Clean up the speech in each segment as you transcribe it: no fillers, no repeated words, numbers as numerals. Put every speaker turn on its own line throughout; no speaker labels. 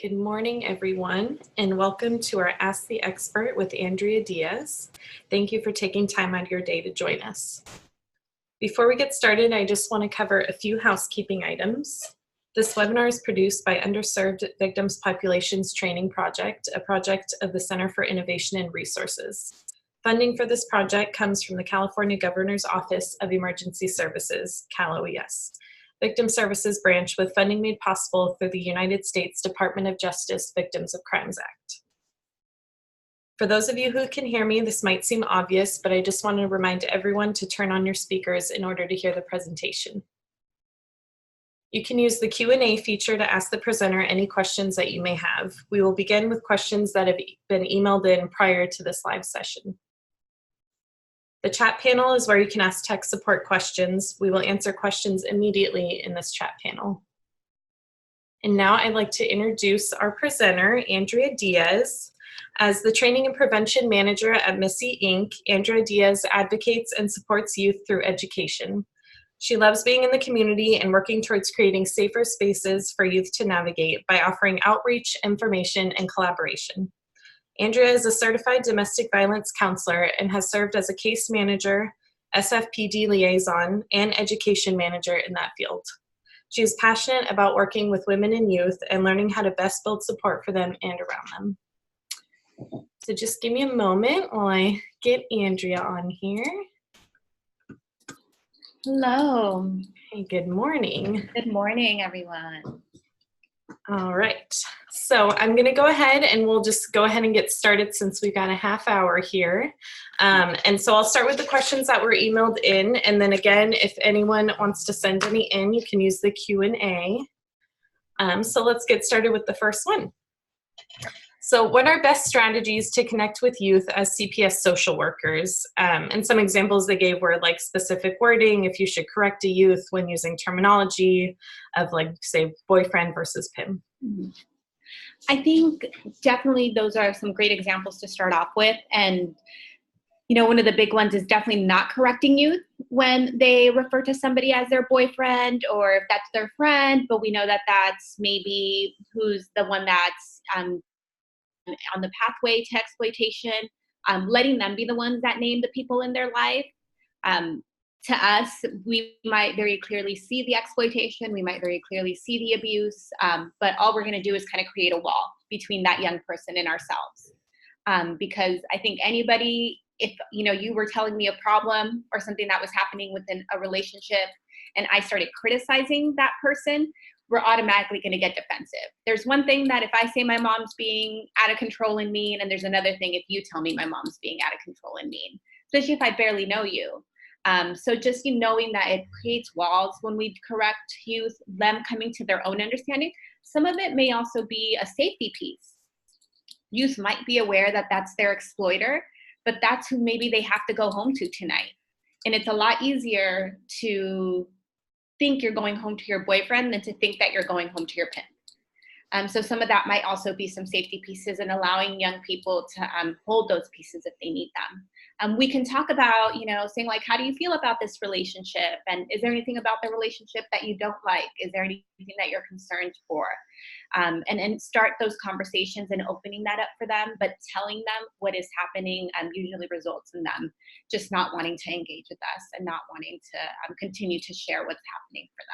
Good morning, everyone, and welcome to our Ask the Expert with Andrea Diaz. Thank you for taking time out of your day to join us. Before we get started, I just want to cover a few housekeeping items. This webinar is produced by Underserved Victims Populations Training Project, a project of the Center for Innovation and Resources. Funding for this project comes from the California Governor's Office of Emergency Services, CalOES. Victim Services Branch, with funding made possible through the United States Department of Justice Victims of Crimes Act. For those of you who can hear me, this might seem obvious, but I just want to remind everyone to turn on your speakers in order to hear the presentation. You can use the Q&A feature to ask the presenter any questions that you may have. We will begin with questions that have been emailed in prior to this live session. The chat panel is where you can ask tech support questions. We will answer questions immediately in this chat panel. And now I'd like to introduce our presenter, Andrea Diaz. As the Training and Prevention Manager at MISSSEY, Inc., Andrea Diaz advocates and supports youth through education. She loves being in the community and working towards creating safer spaces for youth to navigate by offering outreach, information, and collaboration. Andrea is a certified domestic violence counselor and has served as a case manager, SFPD liaison, and education manager in that field. She is passionate about working with women and youth and learning how to best build support for them and around them. So just give me a moment while I get Andrea on here.
Hello.
Hey, good morning.
Good morning, everyone.
All right, so I'm going to go ahead and we'll just go ahead and get started since we've got a half hour here. And so I'll start with the questions that were emailed in, and then again, if anyone wants to send any in, you can use the Q&A. So let's get started with the first one. So what are best strategies to connect with youth as CPS social workers? And some examples they gave were like specific wording, if you should correct a youth when using terminology of like, say, boyfriend versus PIM.
I think definitely those are some great examples to start off with. And, you know, one of the big ones is definitely not correcting youth when they refer to somebody as their boyfriend or if that's their friend, but we know that that's maybe who's the one that's on the pathway to exploitation, letting them be the ones that name the people in their life. To us, we might very clearly see the exploitation, we might very clearly see the abuse, but all we're gonna do is kind of create a wall between that young person and ourselves. Because I think anybody, if you were telling me a problem or something that was happening within a relationship and I started criticizing that person, we're automatically going to get defensive. There's one thing that if I say my mom's being out of control and mean, and there's another thing if you tell me my mom's being out of control and mean, especially if I barely know you. So just knowing that it creates walls when we correct youth, them coming to their own understanding. Some of it may also be a safety piece. Youth might be aware that that's their exploiter, but that's who maybe they have to go home to tonight. And it's a lot easier to think you're going home to your boyfriend than to think that you're going home to your pimp. So some of that might also be some safety pieces and allowing young people to hold those pieces if they need them. We can talk about, saying like, how do you feel about this relationship? And is there anything about the relationship that you don't like? Is there anything that you're concerned for? And start those conversations and opening that up for them, but telling them what is happening usually results in them just not wanting to engage with us and not wanting to continue to share what's happening for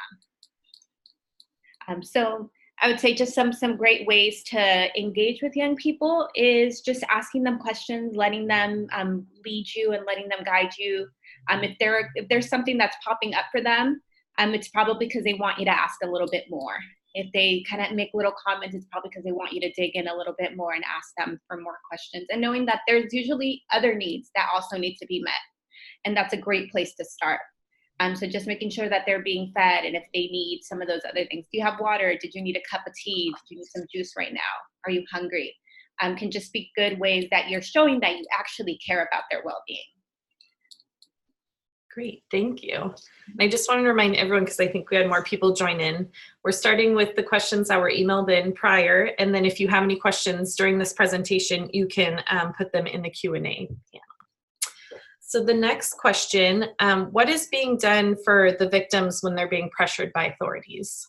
them. So I would say just some great ways to engage with young people is just asking them questions, letting them lead you and letting them guide you. If there's something that's popping up for them, it's probably because they want you to ask a little bit more. If they kind of make little comments, it's probably because they want you to dig in a little bit more and ask them for more questions. And knowing that there's usually other needs that also need to be met. And that's a great place to start. So just making sure that they're being fed, and if they need some of those other things. Do you have water? Did you need a cup of tea? Did you need some juice right now? Are you hungry? Can just be good ways that you're showing that you actually care about their well-being.
Great, thank you. And I just want to remind everyone, because I think we had more people join in, we're starting with the questions that were emailed in prior, and then if you have any questions during this presentation, you can put them in the Q&A panel. So the next question, what is being done for the victims when they're being pressured by authorities?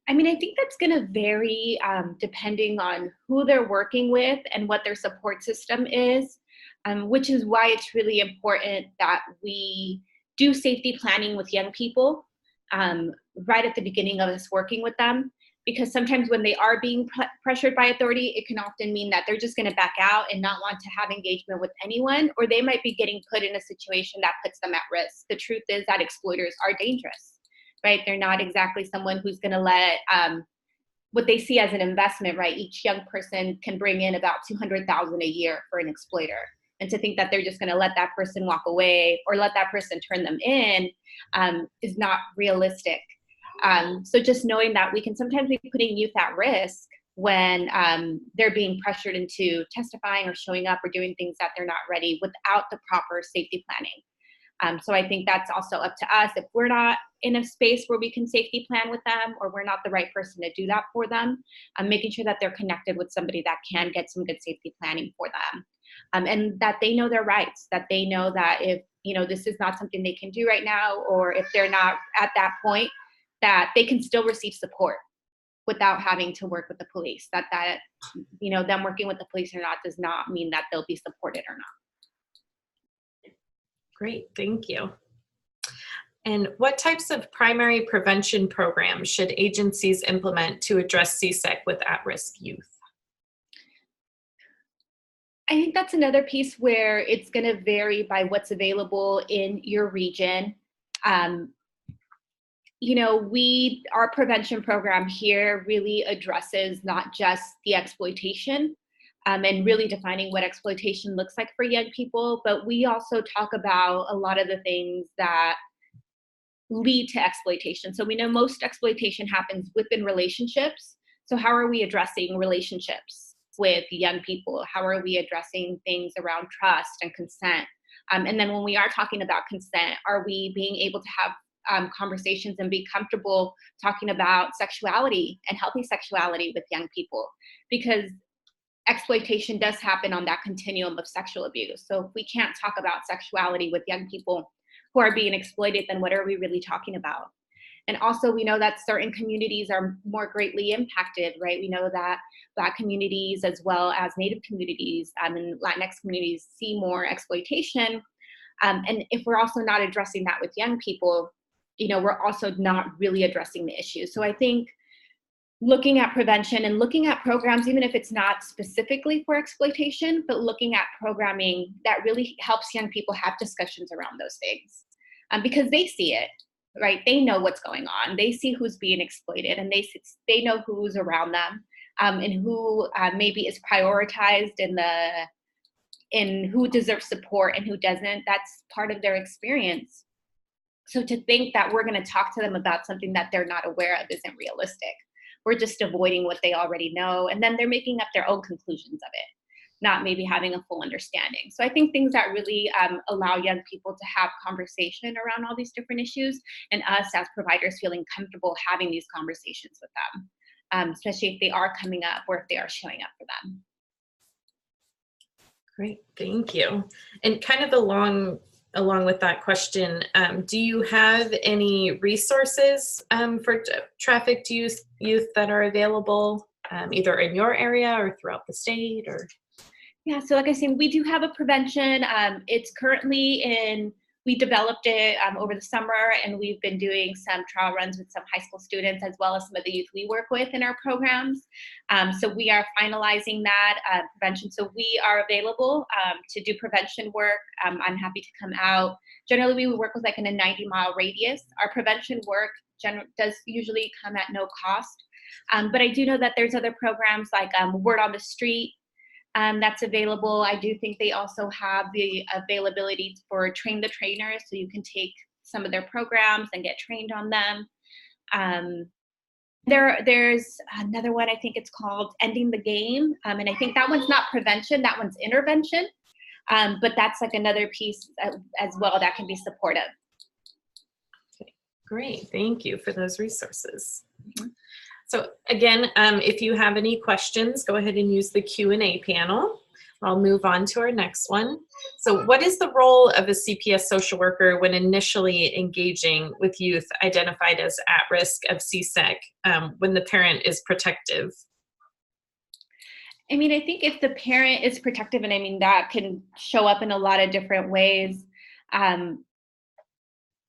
I mean, I think that's going to vary depending on who they're working with and what their support system is, which is why it's really important that we do safety planning with young people right at the beginning of us working with them. Because sometimes when they are being pressured by authority, it can often mean that they're just going to back out and not want to have engagement with anyone, or they might be getting put in a situation that puts them at risk. The truth is that exploiters are dangerous, right? They're not exactly someone who's going to let what they see as an investment, right? Each young person can bring in about $200,000 a year for an exploiter. And to think that they're just going to let that person walk away or let that person turn them in is not realistic. So just knowing that we can sometimes be putting youth at risk when they're being pressured into testifying or showing up or doing things that they're not ready without the proper safety planning. So I think that's also up to us. If we're not in a space where we can safety plan with them, or we're not the right person to do that for them, making sure that they're connected with somebody that can get some good safety planning for them. And that they know their rights, that they know that if, this is not something they can do right now, or if they're not at that point, that they can still receive support without having to work with the police, that them working with the police or not does not mean that they'll be supported or not.
Great, thank you. And what types of primary prevention programs should agencies implement to address CSEC with at-risk youth?
I think that's another piece where it's going to vary by what's available in your region. Our prevention program here really addresses not just the exploitation and really defining what exploitation looks like for young people, but we also talk about a lot of the things that lead to exploitation. So we know most exploitation happens within relationships. So how are we addressing relationships with young people? How are we addressing things around trust and consent? And then when we are talking about consent, are we being able to have conversations and be comfortable talking about sexuality and healthy sexuality with young people? Because exploitation does happen on that continuum of sexual abuse. So if we can't talk about sexuality with young people who are being exploited, then what are we really talking about? And also we know that certain communities are more greatly impacted, right? We know that Black communities as well as Native communities and Latinx communities see more exploitation. And if we're also not addressing that with young people, we're also not really addressing the issue. So I think looking at prevention and looking at programs, even if it's not specifically for exploitation, but looking at programming that really helps young people have discussions around those things because they see it, right? They know what's going on. They see who's being exploited and they know who's around them and who maybe is prioritized in who deserves support and who doesn't. That's part of their experience. So to think that we're going to talk to them about something that they're not aware of isn't realistic. We're just avoiding what they already know, and then they're making up their own conclusions of it, not maybe having a full understanding. So I think things that really allow young people to have conversation around all these different issues, and us as providers feeling comfortable having these conversations with them, especially if they are coming up or if they are showing up for them.
Great, thank you. And kind of along with that question, do you have any resources for trafficked youth that are available either in your area or throughout the state? Or
yeah, so like I said, we do have a prevention. It's currently we developed it over the summer, and we've been doing some trial runs with some high school students as well as some of the youth we work with in our programs. So we are finalizing that prevention. So we are available to do prevention work. I'm happy to come out. Generally, we work with in a 90-mile radius. Our prevention work does usually come at no cost. But I do know that there's other programs like Word on the Street, that's available. I do think they also have the availability for Train the Trainer, so you can take some of their programs and get trained on them. There's another one, I think it's called Ending the Game, and I think that one's not prevention, that one's intervention, but that's another piece as well that can be supportive.
Okay, great, thank you for those resources. Mm-hmm. So again, if you have any questions, go ahead and use the Q&A panel. I'll move on to our next one. So what is the role of a CPS social worker when initially engaging with youth identified as at risk of CSEC when the parent is protective?
I mean, I think if the parent is protective, and I mean, that can show up in a lot of different ways. Um,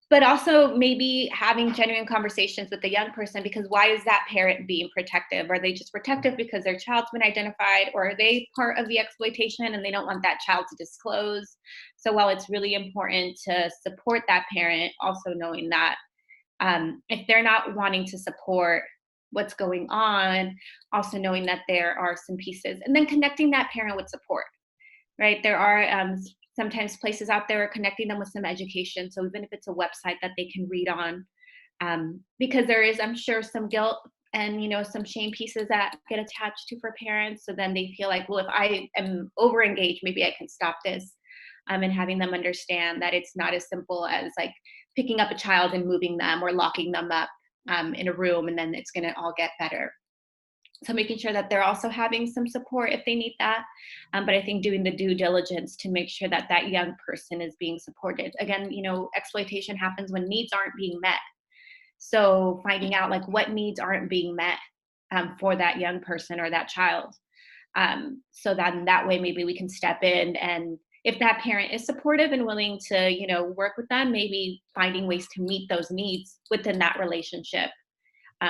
but also maybe having genuine conversations with the young person, because why is that parent being protective? Are they just protective because their child's been identified, or are they part of the exploitation and they don't want that child to disclose? So while it's really important to support that parent, also knowing that if they're not wanting to support what's going on, also knowing that there are some pieces, and then connecting that parent with support, right? There are sometimes places out there connecting them with some education. So even if it's a website that they can read on, because there is, I'm sure, some guilt and some shame pieces that get attached to for parents. So then they feel like, well, if I am over engaged, maybe I can stop this. And having them understand that it's not as simple as like picking up a child and moving them or locking them up in a room and then it's going to all get better. So making sure that they're also having some support if they need that. But I think doing the due diligence to make sure that that young person is being supported. Again, exploitation happens when needs aren't being met. So finding out like what needs aren't being met for that young person or that child. So that in that way, maybe we can step in, and if that parent is supportive and willing to, work with them, maybe finding ways to meet those needs within that relationship.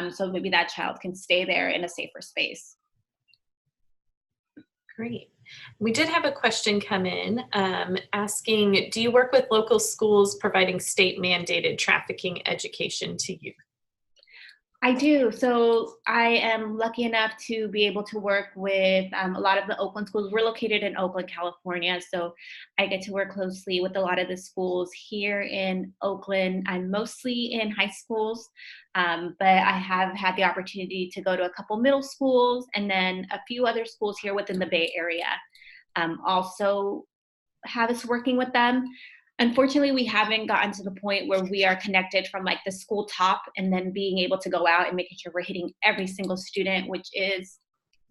So maybe that child can stay there in a safer space.
Great. We did have a question come in asking, do you work with local schools providing state mandated trafficking education to youth?
I do. So I am lucky enough to be able to work with a lot of the Oakland schools. We're located in Oakland, California. So I get to work closely with a lot of the schools here in Oakland. I'm mostly in high schools, but I have had the opportunity to go to a couple middle schools and then a few other schools here within the Bay Area. Also have us working with them. Unfortunately, we haven't gotten to the point where we are connected from like the school top and then being able to go out and making sure we're hitting every single student, which is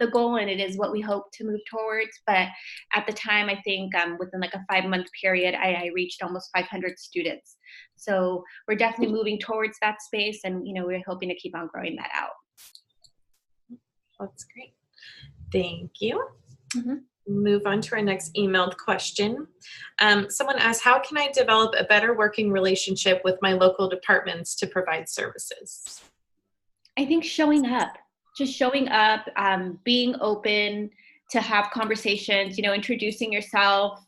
the goal and it is what we hope to move towards. But at the time, I think within like a 5-month period, I reached almost 500 students. So we're definitely moving towards that space, and we're hoping to keep on growing that out.
That's great. Thank you.
Mm-hmm.
Move on to our next emailed question. Someone asked, how can I develop a better working relationship with my local departments to provide services?
I think showing up, just showing up, being open to have conversations, introducing yourself,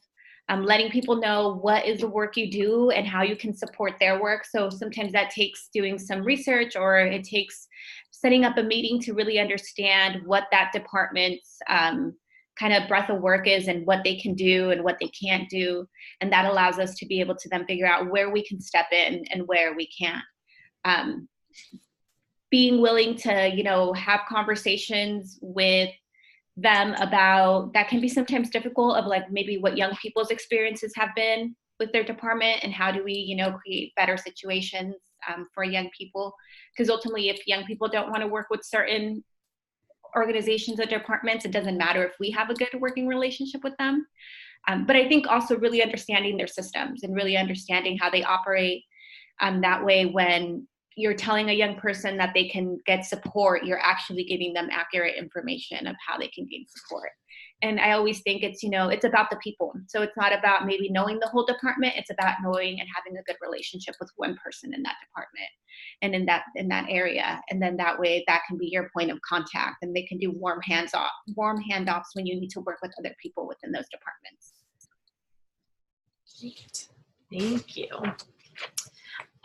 letting people know what is the work you do and how you can support their work. So sometimes that takes doing some research, or it takes setting up a meeting to really understand what that department's kind of breadth of work is and what they can do and what they can't do. And that allows us to be able to then figure out where we can step in and where we can't. Being willing to, have conversations with them about, that can be sometimes difficult, of like maybe what young people's experiences have been with their department and how do we, create better situations for young people. Because ultimately, if young people don't want to work with certain organizations or departments, it doesn't matter if we have a good working relationship with them. But I think also really understanding their systems and really understanding how they operate. That way, when you're telling a young person that they can get support, you're actually giving them accurate information of how they can gain support. And I always think it's about the people. So it's not about maybe knowing the whole department. It's about knowing and having a good relationship with one person in that department and in that area. And then that way that can be your point of contact, and they can do warm handoffs when you need to work with other people within those departments.
Great. Thank you.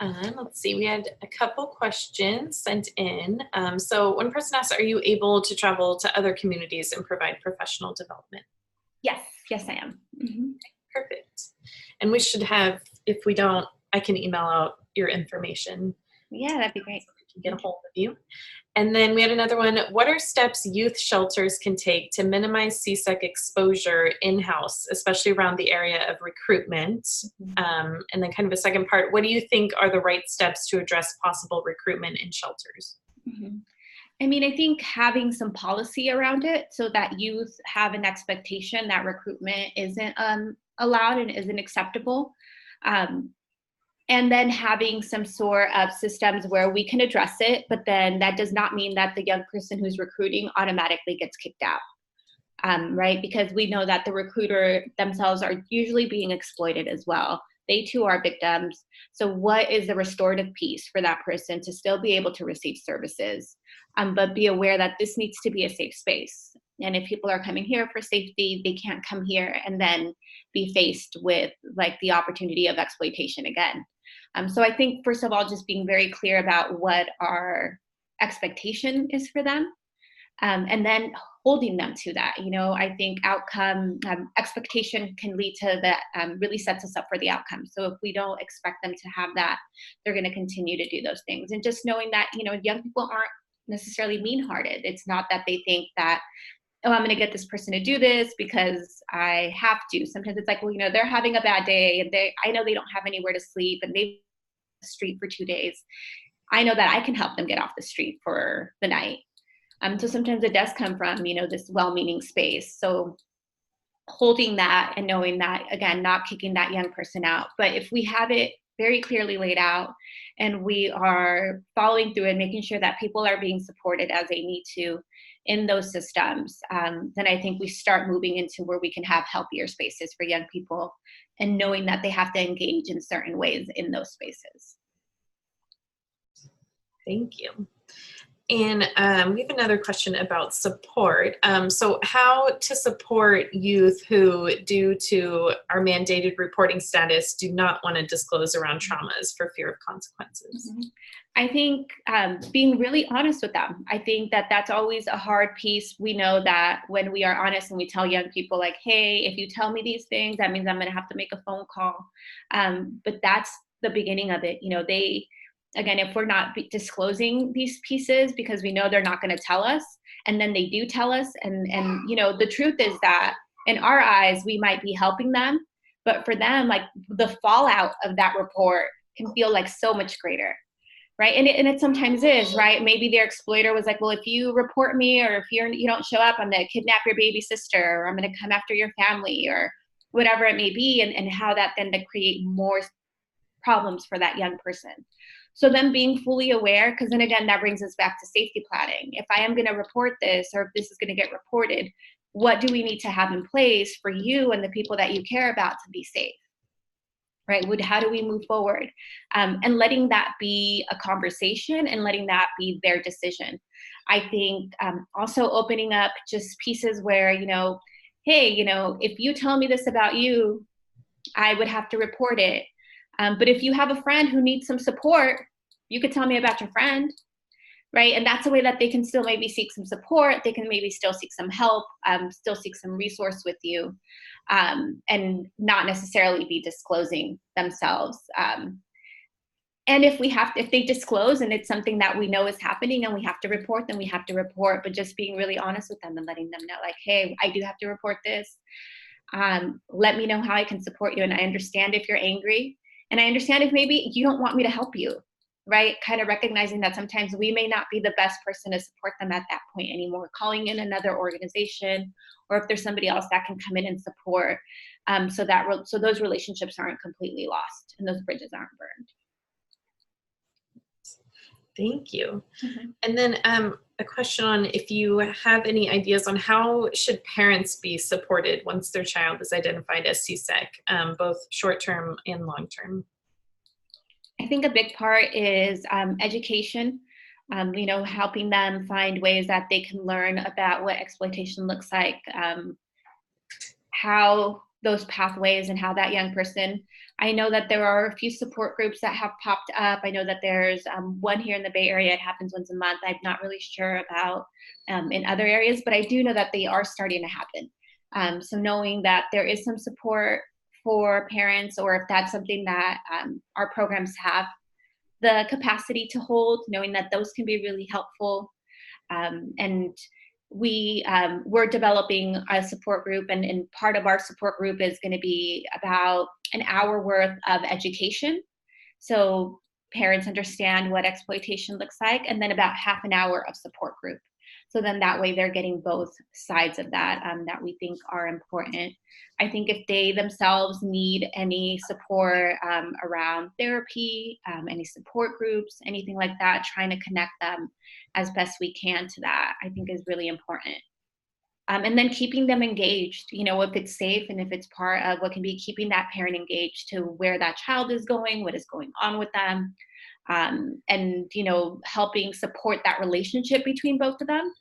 Let's see, we had a couple questions sent in. So one person asked, are you able to travel to other communities and provide professional development?
Yes, I am. Mm-hmm.
Perfect. And we should have, if we don't, I can email out your information.
Yeah, that'd be great.
So we can get a hold of you. And then we had another one. What are steps youth shelters can take to minimize CSEC exposure in-house, especially around the area of recruitment? Mm-hmm. And then kind of a second part, what do you think are the right steps to address possible recruitment in shelters?
Mm-hmm. I mean, I think having some policy around it so that youth have an expectation that recruitment isn't allowed and isn't acceptable. Um, and then having some sort of systems where we can address it, but then that does not mean that the young person who's recruiting automatically gets kicked out. Right? Because we know that the recruiter themselves are usually being exploited as well. They too are victims. So what is the restorative piece for that person to still be able to receive services, but be aware that this needs to be a safe space. And if people are coming here for safety, they can't come here and then be faced with like the opportunity of exploitation again. So I think, first of all, just being very clear about what our expectation is for them. And then holding them to that. You know, I think outcome expectation can lead to that, really sets us up for the outcome. So if we don't expect them to have that, they're going to continue to do those things. And just knowing that, you know, young people aren't necessarily mean-hearted. It's not that they think that, oh, I'm going to get this person to do this because I have to. Sometimes it's like, well, you know, they're having a bad day and I know they don't have anywhere to sleep and they've been on the street for 2 days. I know that I can help them get off the street for the night. So sometimes it does come from, you know, this well-meaning space. So holding that and knowing that, again, not kicking that young person out. But if we have it very clearly laid out and we are following through and making sure that people are being supported as they need to in those systems, then I think we start moving into where we can have healthier spaces for young people and knowing that they have to engage in certain ways in those spaces.
Thank you. And we have another question about support. So how to support youth who, due to our mandated reporting status, do not want to disclose around traumas for fear of consequences?
Mm-hmm. I think being really honest with them. I think that that's always a hard piece. We know that when we are honest and we tell young people like, hey, if you tell me these things, that means I'm going to have to make a phone call. But that's the beginning of it. You know, again, if we're not disclosing these pieces because we know they're not going to tell us, and then they do tell us, and you know, the truth is that in our eyes, we might be helping them, but for them, like the fallout of that report can feel like so much greater, right? And it sometimes is, right? Maybe their exploiter was like, well, if you report me or if you don't show up, I'm going to kidnap your baby sister, or I'm going to come after your family, or whatever it may be, and how that then to create more problems for that young person. So then being fully aware, because then again, that brings us back to safety planning. If I am going to report this, or if this is going to get reported, what do we need to have in place for you and the people that you care about to be safe, right? How do we move forward? And letting that be a conversation and letting that be their decision. I think also opening up just pieces where, you know, hey, you know, if you tell me this about you, I would have to report it. But if you have a friend who needs some support, you could tell me about your friend, right? And that's a way that they can still maybe seek some support. They can maybe still seek some help, still seek some resource with you, and not necessarily be disclosing themselves. And if they disclose and it's something that we know is happening and we have to report, then we have to report, but just being really honest with them and letting them know like, hey, I do have to report this. Let me know how I can support you. And I understand if you're angry. And I understand if maybe you don't want me to help you, right? Kind of recognizing that sometimes we may not be the best person to support them at that point anymore. Calling in another organization, or if there's somebody else that can come in and support, so those relationships aren't completely lost and those bridges aren't burned.
Thank you.
Mm-hmm.
And then a question on if you have any ideas on how should parents be supported once their child is identified as CSEC, both short-term and long-term?
I think a big part is education, you know, helping them find ways that they can learn about what exploitation looks like, how those pathways and how that young person. I know that there are a few support groups that have popped up. I know that there's one here in the Bay Area. It happens once a month. I'm not really sure about in other areas, but I do know that they are starting to happen. So knowing that there is some support for parents, or if that's something that our programs have the capacity to hold, knowing that those can be really helpful. And we're developing a support group, and part of our support group is going to be about an hour worth of education. So parents understand what exploitation looks like, and then about half an hour of support group. So then that way they're getting both sides of that that we think are important. I think if they themselves need any support around therapy, any support groups, anything like that, trying to connect them as best we can to that, I think is really important. And then keeping them engaged, if it's safe and if it's part of what can be keeping that parent engaged to where that child is going, what is going on with them, and helping support that relationship between both of them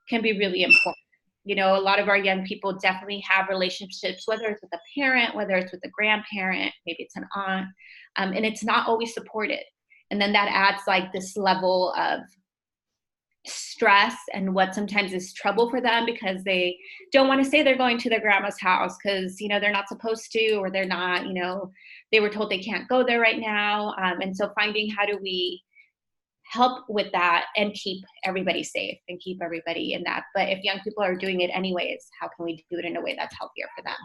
can be really important. A lot of our young people definitely have relationships, whether it's with a parent, whether it's with a grandparent, maybe it's an aunt, and it's not always supported. And then that adds like this level of stress and what sometimes is trouble for them because they don't want to say they're going to their grandma's house because they're not supposed to, or they're not, they were told they can't go there right now. And so finding how do we help with that and keep everybody safe and keep everybody in that. But if young people are doing it anyways, how can we do it in a way that's healthier for them?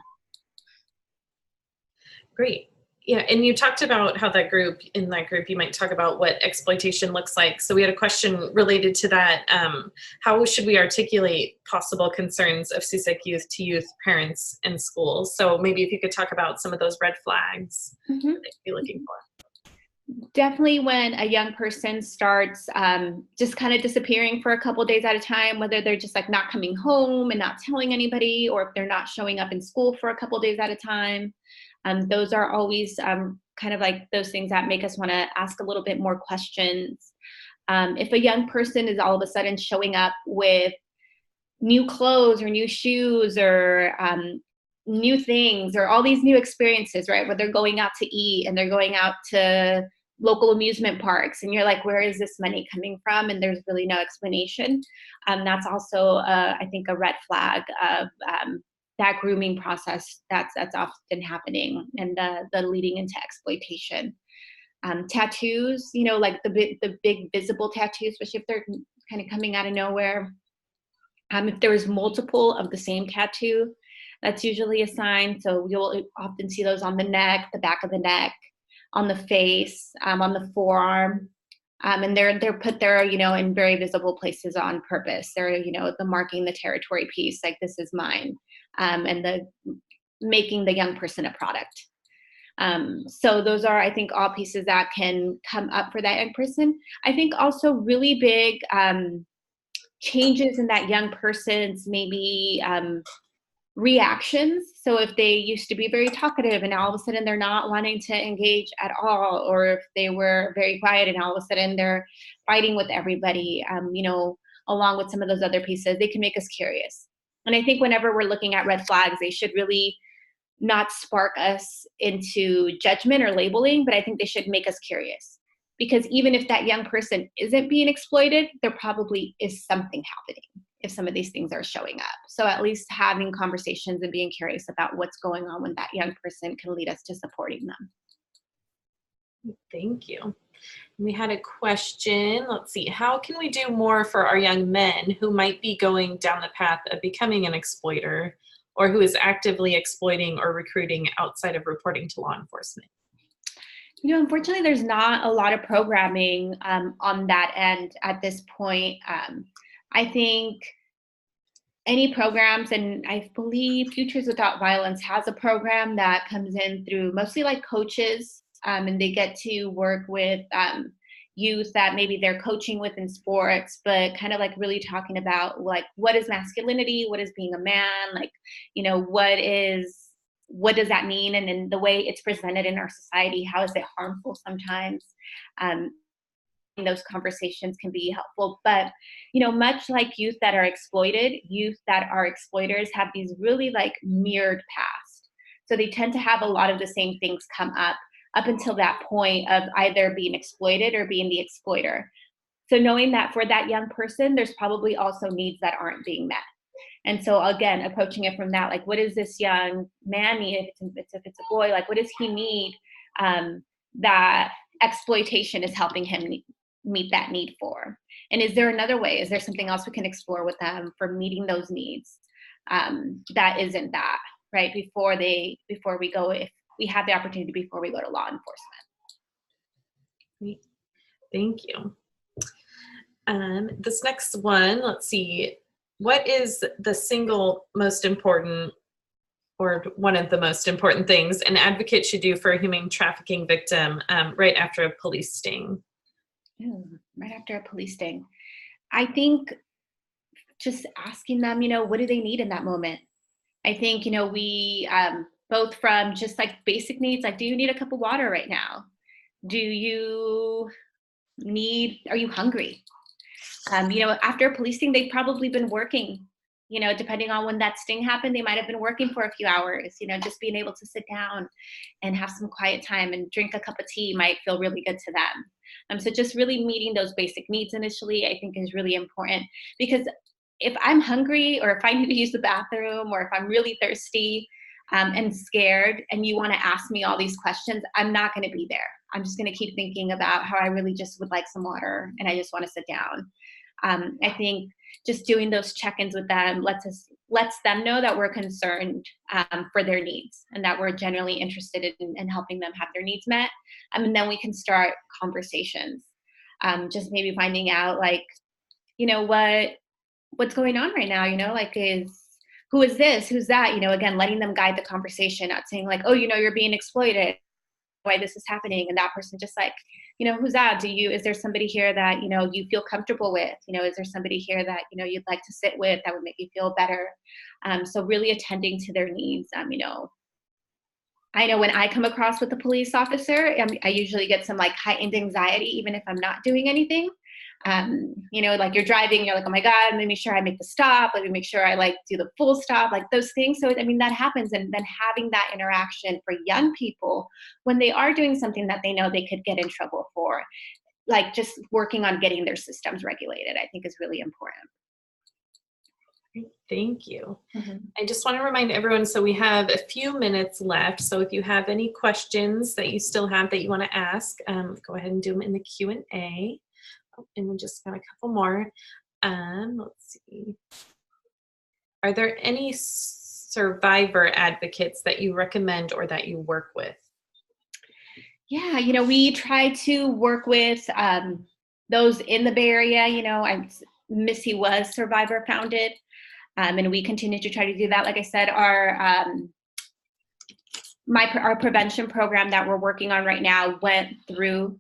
Great. Yeah, and you talked about how in that group, you might talk about what exploitation looks like. So we had a question related to that. How should we articulate possible concerns of CSEC youth to youth, parents, and schools? So maybe if you could talk about some of those red flags that you'd be looking for.
Definitely when a young person starts just kind of disappearing for a couple of days at a time, whether they're just like not coming home and not telling anybody, or if they're not showing up in school for a couple of days at a time. Those are always kind of like those things that make us want to ask a little bit more questions. If a young person is all of a sudden showing up with new clothes or new shoes or new things or all these new experiences, right? Where they're going out to eat and they're going out to local amusement parks and you're like, where is this money coming from? And there's really no explanation. That's also, I think, a red flag of that grooming process that's often happening and the leading into exploitation. Tattoos, like the big visible tattoos, especially if they're kind of coming out of nowhere. If there's multiple of the same tattoo, that's usually a sign. So you'll often see those on the neck, the back of the neck, on the face, on the forearm. And they're put there, in very visible places on purpose. They're, the marking the territory piece, like this is mine, and the making the young person a product. So those are, I think, all pieces that can come up for that young person. I think also really big changes in that young person's maybe reactions. So if they used to be very talkative and all of a sudden they're not wanting to engage at all, or if they were very quiet and all of a sudden they're fighting with everybody, along with some of those other pieces, they can make us curious. And I think whenever we're looking at red flags, they should really not spark us into judgment or labeling, but I think they should make us curious. Because even if that young person isn't being exploited, there probably is something happening if some of these things are showing up. So at least having conversations and being curious about what's going on with that young person can lead us to supporting them.
Thank you. We had a question. Let's see. How can we do more for our young men who might be going down the path of becoming an exploiter or who is actively exploiting or recruiting outside of reporting to law enforcement?
Unfortunately, there's not a lot of programming on that end at this point. I think any programs, and I believe Futures Without Violence has a program that comes in through mostly like coaches, and they get to work with youth that maybe they're coaching with in sports, but kind of like really talking about like, what is masculinity? What is being a man? Like, what does that mean? And in the way it's presented in our society, how is it harmful sometimes? Those conversations can be helpful. But, much like youth that are exploited, youth that are exploiters have these really like mirrored past. So they tend to have a lot of the same things come up until that point of either being exploited or being the exploiter. So knowing that for that young person, there's probably also needs that aren't being met. And so again, approaching it from that, like, what does this young man need? If it's a boy, like, what does he need that exploitation is helping him meet that need for? And is there another way? Is there something else we can explore with them for meeting those needs that isn't that, right? Before we go, if we have the opportunity before we go to law enforcement.
Thank you. This next one, let's see. What is the single most important or one of the most important things an advocate should do for a human trafficking victim right after a police sting?
Ooh, right after a police sting. I think just asking them, what do they need in that moment? I think, we both from just like basic needs, like, do you need a cup of water right now? Are you hungry? After a police sting, they've probably been working, depending on when that sting happened, they might have been working for a few hours, just being able to sit down and have some quiet time and drink a cup of tea might feel really good to them. So just really meeting those basic needs initially, I think is really important, because if I'm hungry or if I need to use the bathroom or if I'm really thirsty and scared and you want to ask me all these questions, I'm not going to be there. I'm just going to keep thinking about how I really just would like some water and I just want to sit down. I think just doing those check-ins with them lets them know that we're concerned for their needs and that we're generally interested in helping them have their needs met. And then we can start conversations. Just maybe finding out what's going on right now, who is this, who's that, again, letting them guide the conversation, not saying like, oh, you're being exploited, why this is happening, and that person just like, who's that? Is there somebody here that, you feel comfortable with? Is there somebody here that, you'd like to sit with that would make you feel better? So really attending to their needs. I know when I come across with a police officer, I usually get some like heightened anxiety, even if I'm not doing anything. Like you're driving, you're like, oh my God, let me make sure I make the stop. Let me make sure I like do the full stop, like those things. So, that happens. And then having that interaction for young people when they are doing something that they know they could get in trouble for, like just working on getting their systems regulated, I think is really important.
Thank you.
Mm-hmm.
I just want to remind everyone, so we have a few minutes left. So if you have any questions that you still have that you want to ask, go ahead and do them in the Q&A. And we just got a couple more. Let's see. Are there any survivor advocates that you recommend or that you work with?
Yeah, we try to work with those in the Bay Area. MISSSEY was survivor founded, and we continue to try to do that. Like I said, our prevention program that we're working on right now went through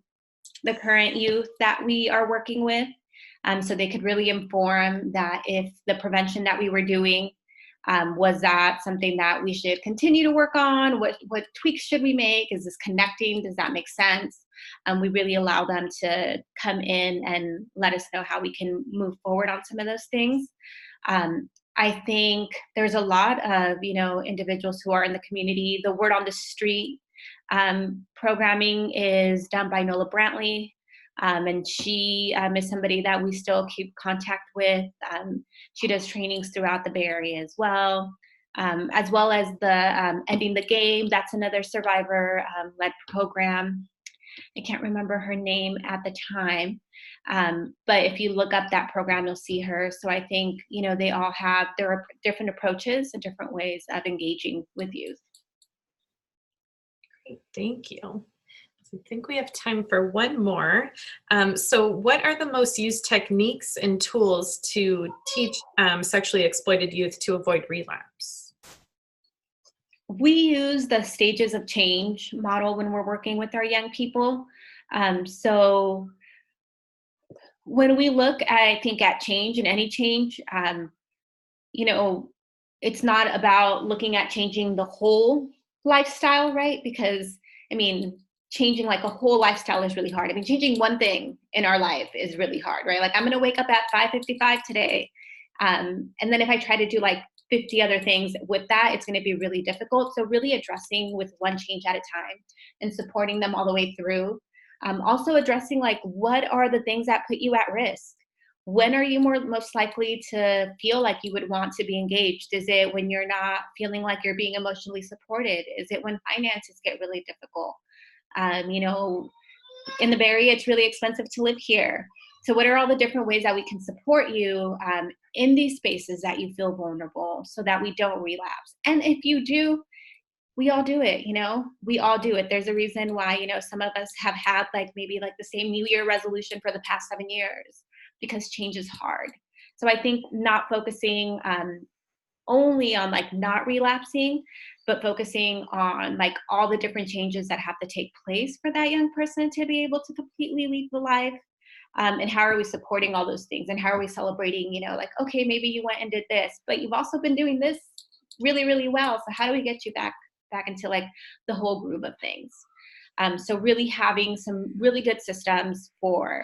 the current youth that we are working with, so they could really inform that if the prevention that we were doing was that something that we should continue to work on, what tweaks should we make, is this connecting, does that make sense? We really allow them to come in and let us know how we can move forward on some of those things. I think there's a lot of individuals who are in the community. The word on the street programming is done by Nola Brantley, and she is somebody that we still keep contact with. She does trainings throughout the Bay Area as well as the Ending the Game. That's another survivor-led program. I can't remember her name at the time, but if you look up that program, you'll see her. So I think they all have their different approaches and different ways of engaging with youth.
Great, thank you. I think we have time for one more. So what are the most used techniques and tools to teach sexually exploited youth to avoid relapse?
We use the stages of change model when we're working with our young people. So when we look at change and any change, it's not about looking at changing the whole lifestyle, right? Because changing like a whole lifestyle is really hard. Changing one thing in our life is really hard, right? Like I'm going to wake up at 5:55 today. And then if I try to do like 50 other things with that, it's going to be really difficult. So really addressing with one change at a time and supporting them all the way through. Also addressing like, what are the things that put you at risk? When are you most likely to feel like you would want to be engaged? Is it when you're not feeling like you're being emotionally supported? Is it when finances get really difficult? In the Bay Area, it's really expensive to live here. So what are all the different ways that we can support you in these spaces that you feel vulnerable so that we don't relapse? And if you do, we all do it, we all do it. There's a reason why, some of us have had maybe the same New Year resolution for the past 7 years, because change is hard. So I think not focusing only on not relapsing, but focusing on all the different changes that have to take place for that young person to be able to completely lead the life. And how are we supporting all those things? And how are we celebrating, okay, maybe you went and did this, but you've also been doing this really, really well. So how do we get you back into the whole groove of things? So really having some really good systems for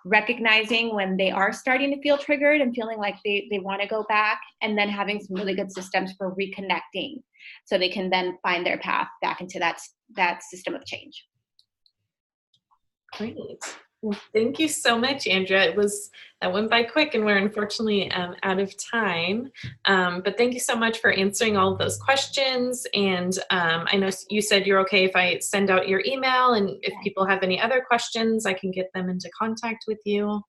recognizing when they are starting to feel triggered and feeling like they want to go back, and then having some really good systems for reconnecting so they can then find their path back into that system of change.
Great. Well, thank you so much, Andrea. That went by quick, and we're unfortunately out of time. But thank you so much for answering all of those questions. And I know you said you're okay if I send out your email, and if people have any other questions, I can get them into contact with you.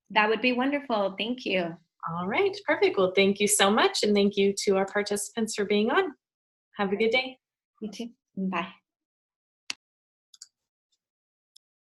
That would be wonderful. Thank you.
All right, perfect. Well, thank you so much, and thank you to our participants for being on. Have a good day.
You too. Bye.